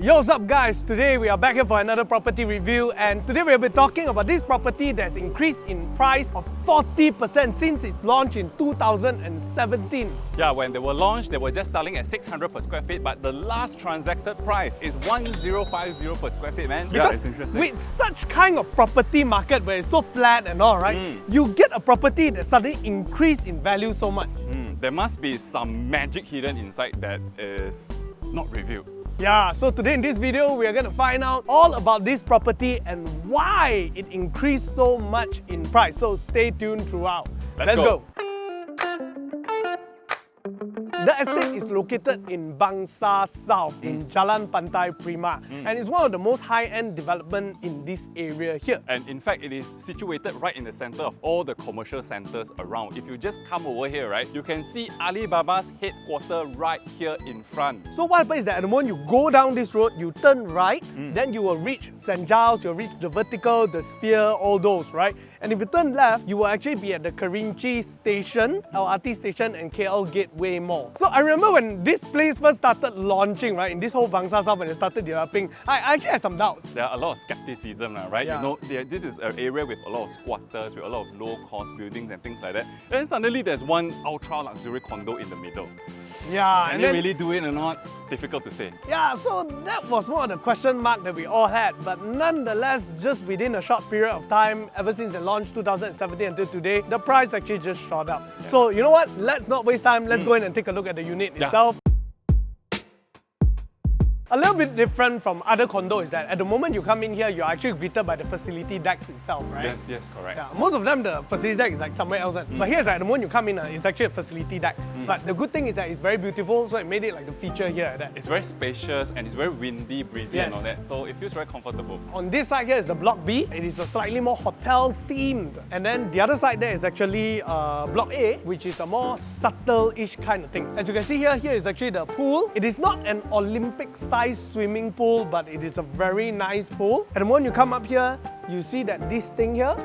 Yo, what's up guys? Today we are back here for another property review, and today we'll be talking about this property that's increased in price of 40% since its launch in 2017. Yeah, when they were launched, they were just selling at 600 per square feet, but the last transacted price is 1050 per square feet, man. Because it's interesting. with such kind of property market where it's so flat and all, right, you get a property that suddenly increased in value so much. There must be some magic hidden inside that is not revealed. Yeah, so today in this video, we are going to find out all about this property and why it increased so much in price. So stay tuned throughout. Let's go. The estate is located in Bangsar South in Jalan Pantai Prima, and it's one of the most high-end development in this area here. And in fact, it is situated right in the center of all the commercial centers around. If you just come over here, right, you can see Alibaba's headquarters right here in front. So what happens is that at the moment you go down this road, you turn right, then you will reach St. Giles, you'll reach the Vertical, the Sphere, all those, right? And if you turn left, you will actually be at the Kerinci station, LRT station, and KL Gateway Mall. So I remember when this place first started launching, right, in this whole Bangsar South, when it started developing, I actually had some doubts. There are a lot of skepticism, right? Yeah. You know, this is an area with a lot of squatters, with a lot of low-cost buildings and things like that. Then suddenly there's one ultra-luxury condo in the middle. Yeah, Can they really do it or not? Difficult to say. Yeah, so that was one of the question marks that we all had. But nonetheless, just within a short period of time, ever since it launched 2017 until today, the price actually just shot up. Yeah. So you know what? Let's not waste time. Let's go in and take a look at the unit itself. A little bit different from other condos is that at the moment you come in here, you're actually greeted by the facility decks itself, right? Yes, correct. Yeah, most of them, the facility deck is like somewhere else. But here's at the moment you come in, it's actually a facility deck. But the good thing is that it's very beautiful, so it made it like the feature here. It's very spacious and it's very windy, breezy and all that, so it feels very comfortable. On this side here is the Block B. It is a slightly more hotel themed. And then the other side there is actually Block A, which is a more subtle-ish kind of thing. As you can see here is actually the pool. It is not an Olympic-sized swimming pool, but it is a very nice pool. And the moment you come up here, you see that this thing here,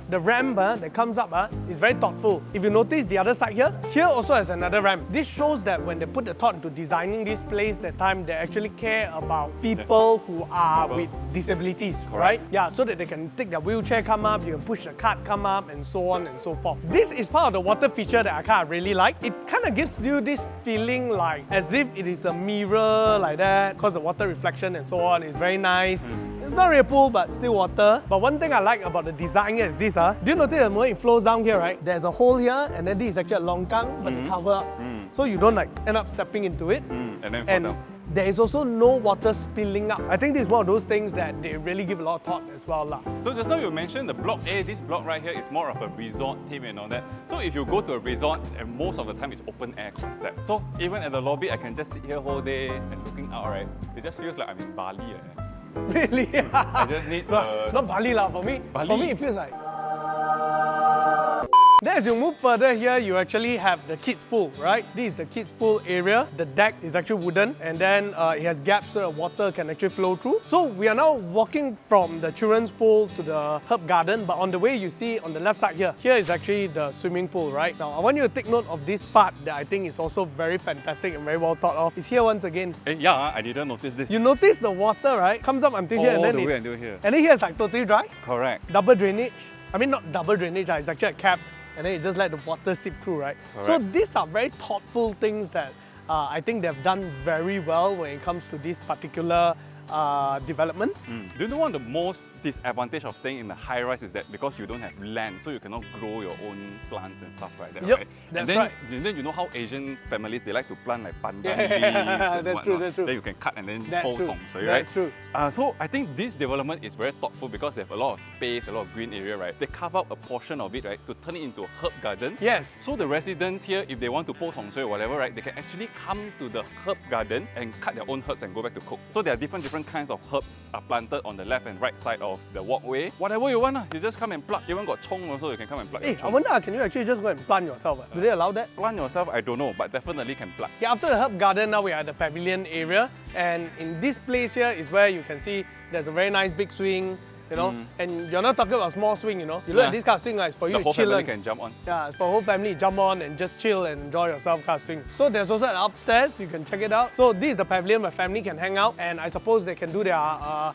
the ramp that comes up is very thoughtful. If you notice the other side here also has another ramp. This shows that when they put the thought into designing this place that time, they actually care about people who are with disabilities, right? Yeah, so that they can take their wheelchair come up, you can push the cart come up, and so on and so forth. This is part of the water feature that I kind of really like. It kind of gives you this feeling like as if it is a mirror like that, because the water reflection and so on is very nice. It's not really a pool, but still water. But one thing I like about the design here is this. Do you notice the moment it flows down here, right? There's a hole here, and then this is actually a longkang, but they cover up. So you don't like end up stepping into it. And then fall down. There is also no water spilling up. I think this is one of those things that they really give a lot of thought as well. So just now you mentioned the Block A, this block right here is more of a resort theme and all that. So if you go to a resort, and most of the time it's open air concept. So even at the lobby, I can just sit here whole day and looking out, right? It just feels like I'm in Bali. Really? I just need... Not Bali for me. Bali? For me, it feels like... Then as you move further here, you actually have the kids pool, right? This is the kids pool area. The deck is actually wooden, and then it has gaps so the water can actually flow through. So we are now walking from the children's pool to the herb garden, but on the way you see on the left side here is actually the swimming pool, right? Now I want you to take note of this part that I think is also very fantastic and very well thought of. It's here once again. Yeah, I didn't notice this. You notice the water, right? Comes up until here and then all the way until here. And then here it's like totally dry. Correct. Double drainage. I mean not double drainage, it's actually a cap. And then you just let the water seep through, right? Correct. So these are very thoughtful things that I think they've done very well when it comes to this particular development. Do you know one of the most disadvantage of staying in the high rise is that because you don't have land, so you cannot grow your own plants and stuff like that, right? That's right. And then you know how Asian families, they like to plant like pandan leaves and that's true. Then you can cut and then hold tong soy, right? That's true. So I think this development is very thoughtful because they have a lot of space, a lot of green area, right? They carve out a portion of it, right, to turn it into a herb garden. Yes. So the residents here, if they want to pull tong soy or whatever, right, they can actually come to the herb garden and cut their own herbs and go back to cook. So there are different kinds of herbs are planted on the left and right side of the walkway. Whatever you want, you just come and pluck. Even got chong also, you can come and pluck. I wonder, can you actually just go and plant yourself? Do they allow that? Plant yourself, I don't know, but definitely can pluck. Yeah, after the herb garden, now we are at the pavilion area. And in this place here is where you can see there's a very nice big swing. you know. And you're not talking about small swing, you know. You look at this kind of swing, it's for you The to whole chill. family can jump on. Yeah, it's for whole family, jump on and just chill and enjoy yourself kind of swing. So there's also an upstairs, you can check it out. So this is the pavilion where family can hang out, and I suppose they can do their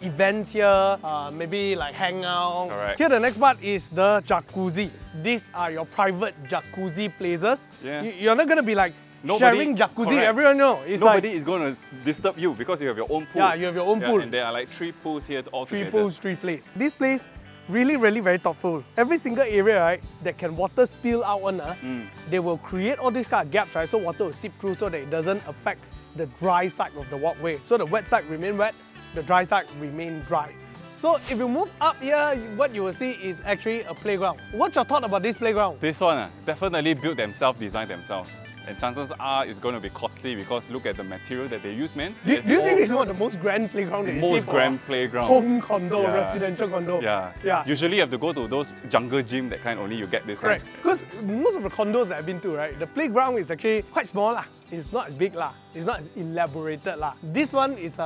events here, maybe like hang out. Correct. Here the next part is the jacuzzi. These are your private jacuzzi places. Yeah. You're not gonna be like Nobody- sharing jacuzzi, correct. everyone know. It's Nobody like, is going to disturb you because you have your own pool. Yeah, you have your own pool. And there are like 3 pools here all three together. pools, 3 places. This place really very thoughtful. Every single area, right, that can water spill out on, they will create all these kind of gaps, right, so water will seep through so that it doesn't affect the dry side of the walkway. So the wet side remain wet, the dry side remain dry. So if you move up here, what you will see is actually a playground. What's your thought about this playground? This one definitely built themselves, designed themselves. And chances are it's going to be costly because look at the material that they use, man. Do you think this is one of the most grand playground that you see most for grand playground? home condo, Yeah. residential condo? Yeah. Usually you have to go to those jungle gym, that kind, only you get this Correct. kind. Because most of the condos that I've been to, right, the playground is actually quite small lah. It's not as big lah. It's not as elaborated lah. This one is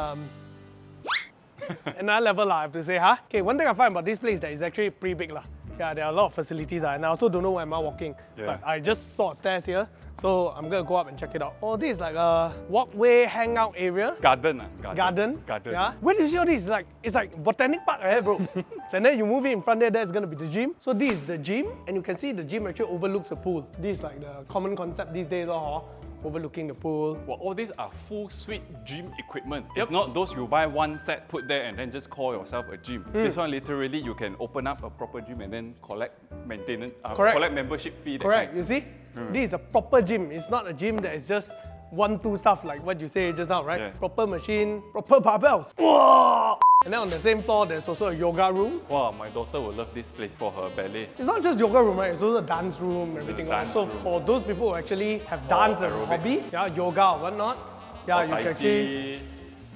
another level lah, I have to say, huh? Okay, one thing I find about this place that is actually pretty big lah. Yeah, there are a lot of facilities and I also don't know where am I walking. Yeah. But I just saw stairs here, so I'm gonna go up and check it out. Oh, this is like a walkway hangout area. Garden. Garden. Garden. Yeah. Where do you see all this? It's like botanic park, bro. And then you move it in front there, that's gonna be the gym. So this is the gym, and you can see the gym actually overlooks the pool. This is like the common concept these days, overlooking the pool. Well, all these are full suite gym equipment. It's not those you buy one set, put there, and then just call yourself a gym. This one literally you can open up a proper gym and then collect maintenance, collect membership fee. Correct. You see, this is a proper gym. It's not a gym that is just 1-2 stuff like what you say just now, right? Yes. Proper machine, proper barbells. Whoa! And then on the same floor, there's also a yoga room. Wow, my daughter will love this place for her ballet. It's not just yoga room, right? It's also a dance room, everything. dance So room. for those people who actually have dance as a aerobic. hobby, yeah, yoga or whatnot, yeah, you can actually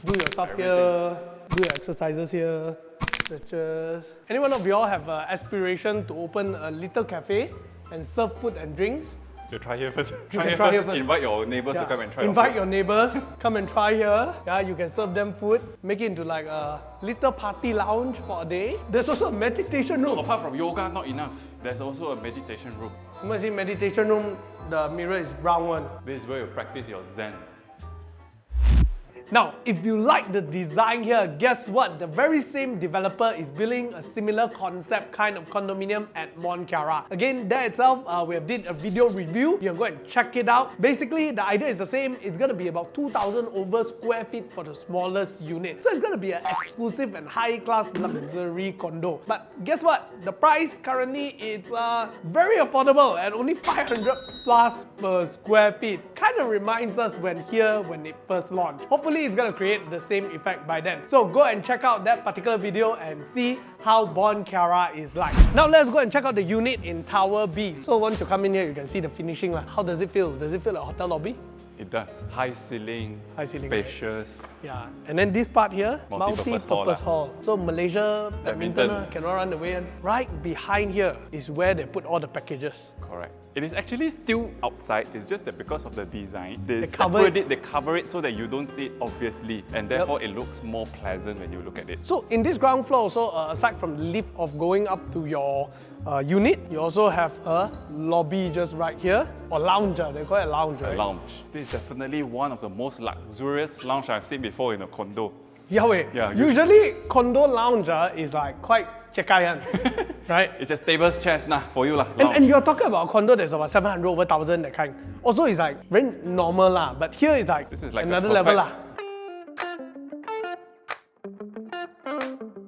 do your stuff here, do your exercises here, stretches. Anyone of y'all have an aspiration to open a little cafe and serve food and drinks? You try here first. You can try here first. Invite your neighbors to come and try. Invite your neighbors, come and try here. Yeah, you can serve them food, make it into like a little party lounge for a day. There's also a meditation So room. apart from yoga, not enough. There's also a meditation room. You must see meditation room, the mirror is brown one. This is where you practice your Zen. Now, if you like the design here, guess what? The very same developer is building a similar concept kind of condominium at Mont Kiara. Again, that itself, we have did a video review. You can go and check it out. Basically, the idea is the same. It's going to be about 2,000 over square feet for the smallest unit. So it's going to be an exclusive and high-class luxury condo. But guess what? The price currently is very affordable at only 500 plus per square feet. Kind of reminds us when it first launched. Hopefully, it's going to create the same effect by then. So go and check out that particular video and see how Mont Kiara is like. Now let's go and check out the unit in Tower B. So once you come in here, you can see the finishing. How does it feel? Does it feel like a hotel lobby? It does. High ceiling, spacious. Yeah, and then this part here, Multi-purpose hall. So Malaysia badminton cannot run away. Right behind here is where they put all the packages. Correct. It is actually still outside. It's just that because of the design, they cover separate it. They cover it so that you don't see it obviously, and therefore it looks more pleasant when you look at it. So in this ground floor, also aside from the lift of going up to your unit, you also have a lobby just right here, or lounger. They call it a lounge, right? A lounge. This is definitely one of the most luxurious lounge I've seen before in a condo. Yeah, usually condo lounge is like quite chekayan, right? It's just tables, chairs, for you lah. And you're talking about a condo that's about 700 over 1,000, that kind. Also, it's like very normal lah, but here is like, This is like another level lah.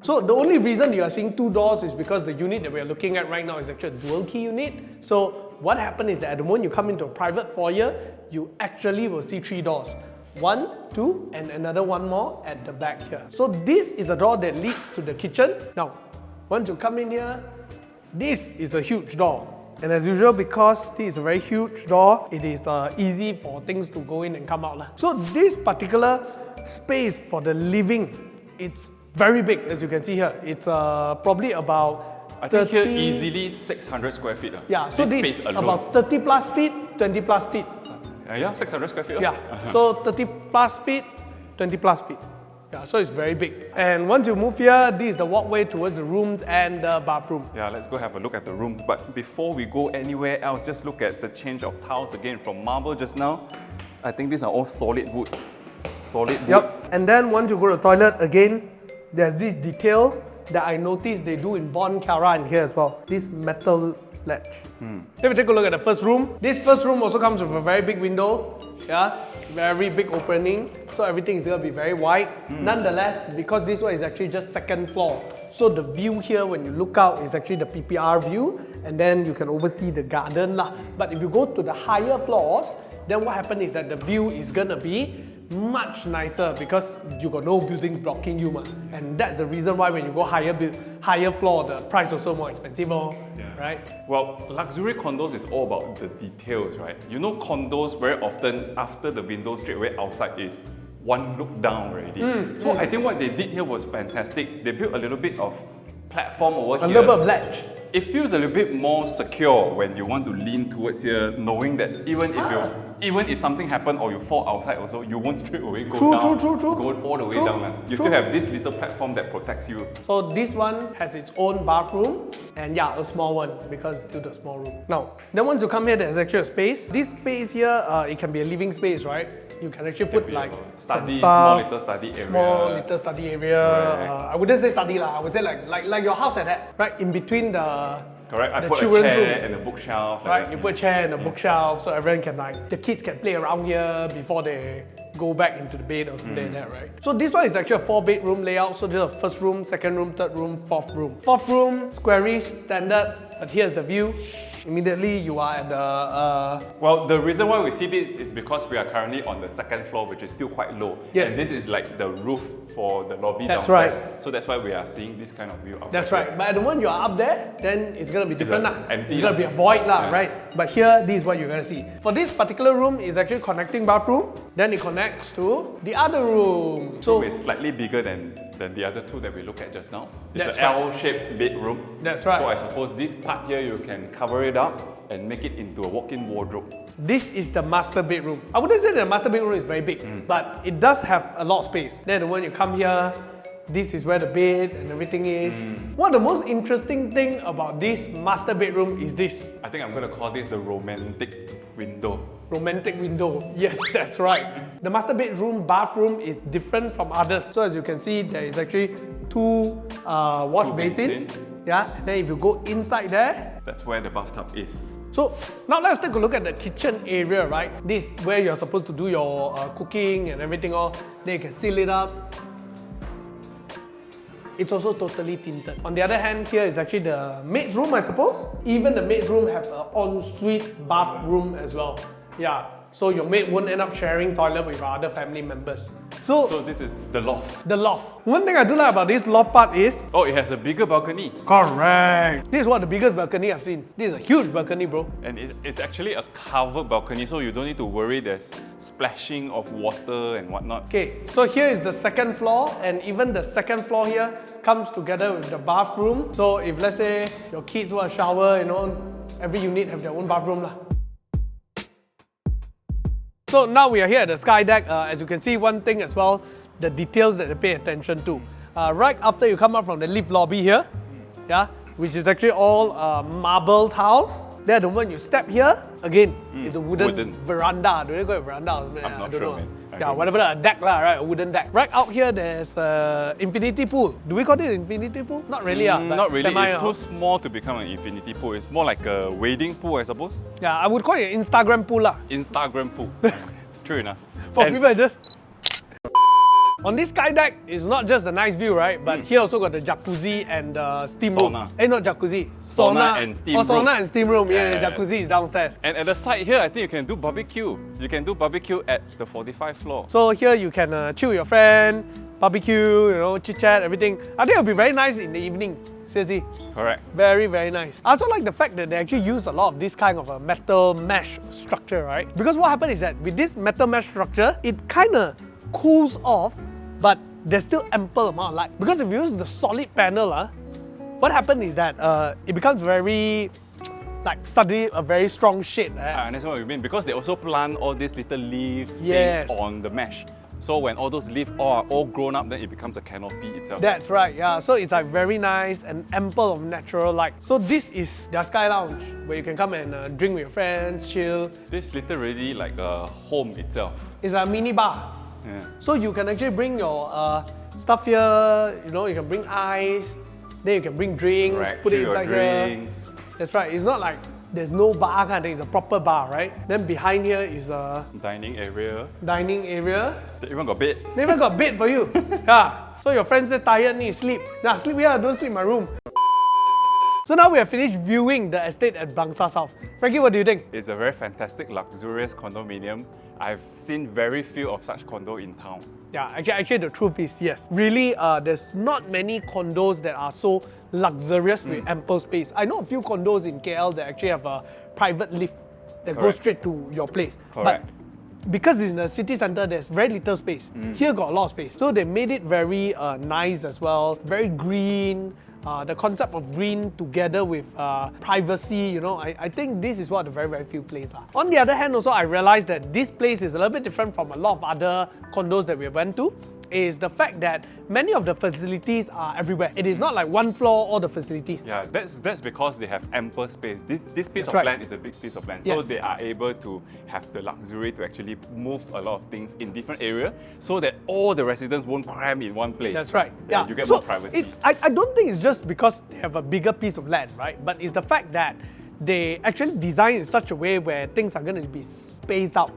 So the only reason you are seeing 2 doors is because the unit that we are looking at right now is actually a dual key unit. So what happened is that at the moment you come into a private foyer, you actually will see 3 doors. 1, 2, and another one more at the back here. So this is a door that leads to the kitchen. Now, once you come in here, this is a huge door. And as usual, because this is a very huge door, it is easy for things to go in and come out. So this particular space for the living, it's very big, as you can see here. It's probably about I think here easily 600 square feet. Yeah, so this space is alone. about 30 plus feet, 20 plus feet. Yeah, 600 square feet. Yeah, so 30 plus feet, 20 plus feet. Yeah, so it's very big. And once you move here, this is the walkway towards the rooms and the bathroom. Yeah, let's go have a look at the rooms. But before we go anywhere else, just look at the change of tiles again from marble just now. I think these are all solid wood. Solid wood. Yep. And then once you go to the toilet, again, there's this detail that I noticed they do in Bon Cara in here as well. This metal ledge. Let me take a look at the first room. This first room also comes with a very big window. Yeah, very big opening. So everything is gonna be very wide. Nonetheless, because this one is actually just second floor, so the view here when you look out is actually the PPR view, and then you can oversee the garden lah. But if you go to the higher floors, then what happens is that the view is gonna be much nicer because you got no buildings blocking you, and that's the reason why when you go higher floor, the price also more expensive, right? Well, luxury condos is all about the details, right? You know, condos very often after the window straight away outside is one look down already. So I think what they did here was fantastic. They built a little bit of platform over here. A little bit of ledge. It feels a little bit more secure when you want to lean towards here, knowing that even if something happens or you fall outside also, you won't straight away go down, go all the way down. You still have this little platform that protects you. So this one has its own bathroom, and yeah, a small one because it's still the small room. Now, then once you come here, there's actually a space. This space here, it can be a living space, right? You can actually put like study, some stuff, small little study area. Small little study area. I wouldn't say study lah. I would say like your house like that, right? In between the correct. I the put a children's chair room. and a bookshelf. Right, you put a chair and a bookshelf so everyone can the kids can play around here before they go back into the bed or something like that, right? So this one is actually a 4-bedroom layout. So there's a first room, second room, third room, fourth room. Fourth room, squarish, standard, but here's the view. Immediately you are at the... Well, the reason why we see this is because we are currently on the second floor, which is still quite low. Yes. And this is like the roof for the lobby That's downstairs. right. So that's why we are seeing this kind of view outside. That's right. But at the moment you are up there, then it's going to be different lah. Empty It's going to be a void lah, Yeah. right? But here, this is what you're going to see. For this particular room, is actually connecting bathroom. Then it connects to the other room. So it's slightly bigger than the other two that we looked at just now. It's That's an right. L-shaped bedroom. That's right. So I suppose this part here, you can cover it up and make it into a walk-in wardrobe. this is the master bedroom. I wouldn't say that the master bedroom is very big, but it does have a lot of space. Then when you come here, this is where the bed and everything is. One of the most interesting thing about this master bedroom is this. I think I'm going to call this the romantic window. Romantic window. Yes, that's right. The master bedroom bathroom is different from others. So as you can see, there is actually two wash basin. Yeah, and then if you go inside there, that's where the bathtub is. so now let's take a look at the kitchen area, right? This is where you're supposed to do your cooking and everything all. Then you can seal it up. It's also totally tinted. On the other hand, here is actually the maid's room, I suppose. Even the maid's room have an ensuite bathroom as well. Yeah, so your maid won't end up sharing toilet with other family members. So this is the loft. the loft. One thing I do like about this loft part is... Oh, it has a bigger balcony. Correct. This is one of the biggest balcony I've seen. This is a huge balcony, bro. And it's actually a covered balcony, so you don't need to worry there's splashing of water and whatnot. Okay, so here is the second floor, and even the second floor here comes together with the bathroom. So if let's say your kids want to shower, you know, every unit have their own bathroom lah. So now we are here at the sky deck. As you can see, one thing as well, the details that they pay attention to. Right after you come up from the lift lobby here, yeah, which is actually all marble tiles. Then the moment you step here, again, it's a wooden veranda. Do they call it veranda? I'm not sure, man. Yeah, whatever, a deck lah, right? A wooden deck. Right out here, there's infinity pool. Do we call it infinity pool? Not really, but not really. semi, It's too small to become an infinity pool. It's more like a wading pool, I suppose. Yeah, I would call it an Instagram pool lah. Instagram pool. True enough. For people just... On this sky deck, it's not just a nice view, right? But here also got the jacuzzi and the steam room. Sauna. Not jacuzzi. Sauna and steam room. Sauna and steam room. Yeah, Yes. jacuzzi is downstairs. And at the side here, I think you can do barbecue. You can do barbecue at the 45th floor. So here you can chill with your friend, barbecue, you know, chit chat, everything. I think it'll be very nice in the evening. Seriously. Correct. Very, very nice. I also like the fact that they actually use a lot of this kind of a metal mesh structure, right? Because what happens is that with this metal mesh structure, it kind of cools off, but there's still ample amount of light. Because if you use the solid panel, what happens is that it becomes very, like suddenly a very strong shade. I understand what you mean, because they also plant all these little leaves Yes. on the mesh. So when all those leaves are all grown up, then it becomes a canopy itself. That's right, yeah. So it's like very nice and ample of natural light. So this is their Sky Lounge, where you can come and drink with your friends, chill. This literally like a home itself. It's a mini bar. Yeah. So you can actually bring your stuff here, you know, you can bring ice, then you can bring drinks, Right, put it your inside drinks. here. That's right, it's not like there's no bar kind of thing, it's a proper bar, right? Then behind here is a Dining area. dining area. They even got bed. They even got bed for you. Yeah. So your friends say tired, need to sleep. Nah, sleep here, don't sleep in my room. So now we have finished viewing the estate at Bangsar South. Frankie, what do you think? It's a very fantastic, luxurious condominium. I've seen very few of such condo in town. Yeah, actually the truth is yes. Really, there's not many condos that are so luxurious with ample space. I know a few condos in KL that actually have a private lift that goes Correct. straight to your place. Correct. But because it's in the city center, there's very little space. Here got a lot of space. So they made it very nice as well, very green. The concept of green together with privacy, you know, I think this is what the very few places are. On the other hand also, I realized that this place is a little bit different from a lot of other condos that we went to, is the fact that many of the facilities are everywhere. It is not like one floor, all the facilities. Yeah, that's because they have ample space. This piece That's of right. land is a big piece of land. So Yes. they are able to have the luxury to actually move a lot of things in different areas so that all the residents won't cram in one place. That's right. And Yeah. you get So more privacy. I don't think it's just because they have a bigger piece of land, right? But it's the fact that they actually design in such a way where things are going to be spaced out.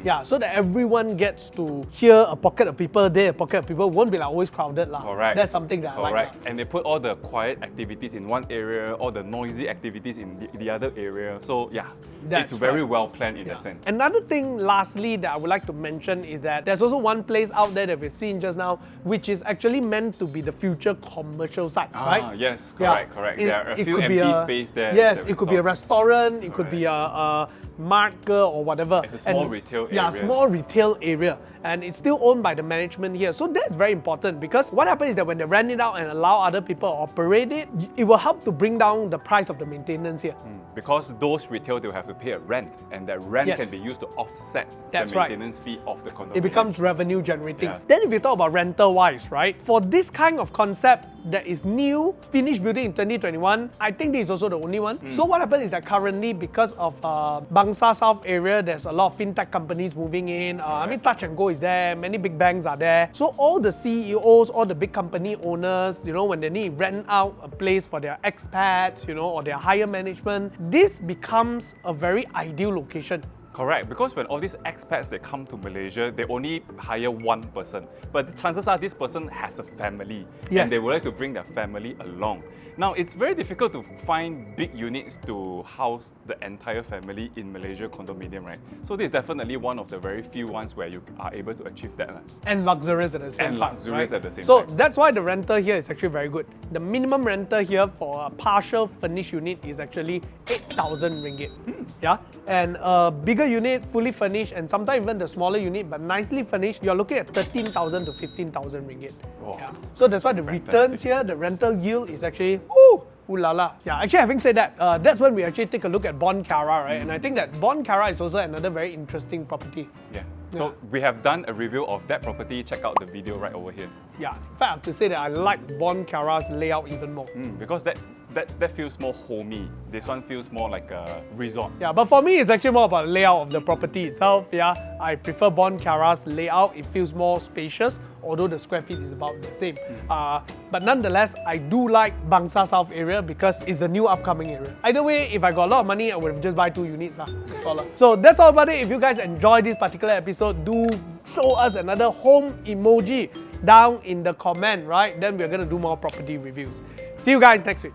Yeah, so that everyone gets to hear a pocket of people, there a pocket of people, won't be like always crowded lah. Correct. That's something that I like. Correct. lah. And they put all the quiet activities in one area, all the noisy activities in the other area. So yeah, That's it's very right. well planned in Yeah. that sense. Another thing, lastly, that I would like to mention is that there's also one place out there that we've seen just now, which is actually meant to be the future commercial site, right? Yes, Yeah. correct. It- there are a it few could be empty a- space there. Yes, that it we could be a saw. restaurant, it could be a market or whatever. It's a small retail Yeah, area. small retail area. And it's still owned by the management here. So that's very important because what happens is that when they rent it out and allow other people to operate it, it will help to bring down the price of the maintenance here. Because those retail, they'll have to pay a rent, and that rent Yes. can be used to offset That's the right. maintenance fee of the condominium. It becomes revenue generating. Yeah. Then if you talk about rental wise, right? For this kind of concept that is new, finished building in 2021, I think this is also the only one. So what happens is that currently because of Bangsar South area, there's a lot of fintech companies moving in. I mean, Touch and Go is there, many big banks are there. So all the CEOs, all the big company owners, you know, when they need to rent out a place for their expats, you know, or their higher management, this becomes a very ideal location. Correct, because when all these expats they come to Malaysia, they only hire one person. But the chances are this person has a family Yes. and they would like to bring their family along. Now, it's very difficult to find big units to house the entire family in Malaysia condominium, right? So this is definitely one of the very few ones where you are able to achieve that. And luxurious at the same And time. luxurious right? at the same so time. that's why the rental here is actually very good. The minimum rental here for a partial furnished unit is actually 8,000 ringgit. Yeah, and a bigger unit, fully furnished, and sometimes even the smaller unit, but nicely furnished, you're looking at 13,000 to 15,000 ringgit. Oh, Yeah. So that's why the fantastic. returns here, the rental yield is actually ooh la la. Yeah, actually having said that, that's when we actually take a look at Bon Cara, right? And I think that Bon Cara is also another very interesting property. Yeah. So we have done a review of that property. Check out the video right over here. Yeah, in fact, I have to say that I like Bon Cara's layout even more. Because that feels more homey. This one feels more like a resort. Yeah, but for me, it's actually more about the layout of the property itself. Yeah, I prefer Bon Cara's layout. It feels more spacious, although the square feet is about the same. But nonetheless, I do like Bangsar South area because it's the new upcoming area. Either way, if I got a lot of money, I would just buy 2 units. That's all. So that's all about it. If you guys enjoyed this particular episode, do show us another home emoji down in the comment, right? Then we're going to do more property reviews. See you guys next week.